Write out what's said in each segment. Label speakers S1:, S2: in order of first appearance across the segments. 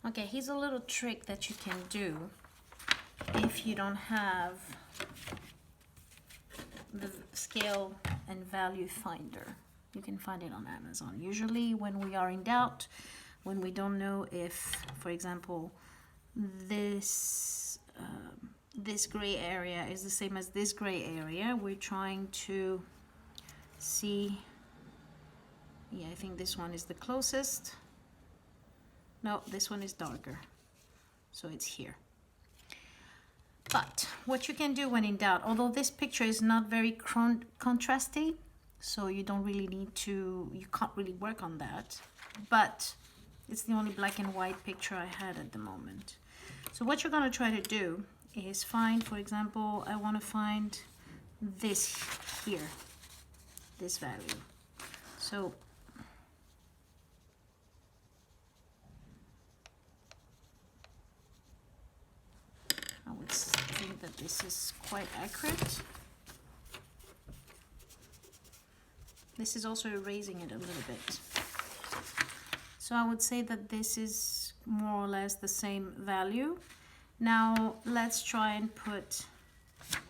S1: Okay, here's a little trick that you can do if you don't have the scale and value finder. You can find it on Amazon. Usually when we are in doubt, when we don't know if, for example, this this gray area is the same as this gray area, we're trying to see, yeah, I think this one is the closest. No, this one is darker, so it's here. But what you can do when in doubt, although this picture is not very contrasty, so you don't really need to, you can't really work on that, but it's the only black and white picture I had at the moment. So what you're going to try to do is find, for example, I want to find this here, this value. So I would think that this is quite accurate. This is also erasing it a little bit. So I would say that this is more or less the same value. Now let's try and put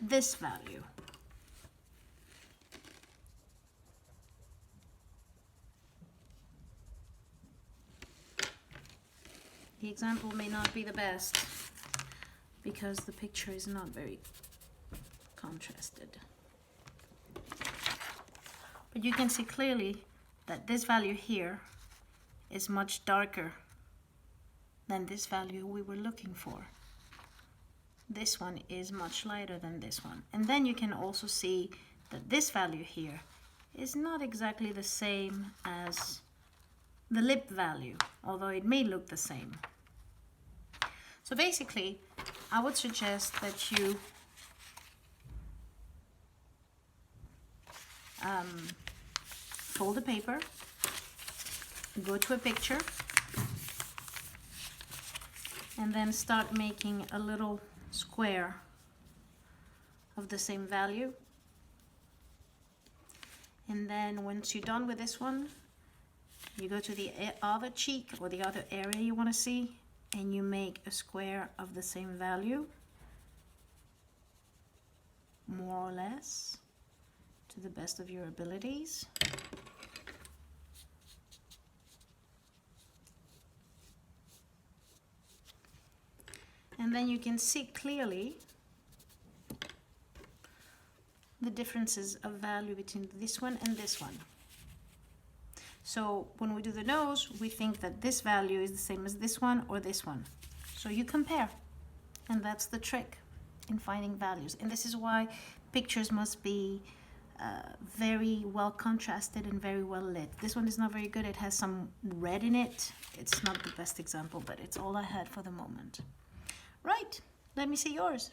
S1: this value. The example may not be the best because the picture is not very contrasted. But you can see clearly that this value here is much darker than this value we were looking for. This one is much lighter than this one. And then you can also see that this value here is not exactly the same as the lip value, although it may look the same. So basically, I would suggest that you fold the paper, go to a picture, and then start making a little square of the same value. And then once you're done with this one, you go to the other cheek or the other area you want to see, and you make a square of the same value, more or less, to the best of your abilities. And then you can see clearly the differences of value between this one and this one. So when we do the nose, we think that this value is the same as this one or this one. So you compare, and that's the trick in finding values. And this is why pictures must be very well contrasted and very well lit. This one is not very good. It has some red in it. It's not the best example, but it's all I had for the moment. Right, let me see yours.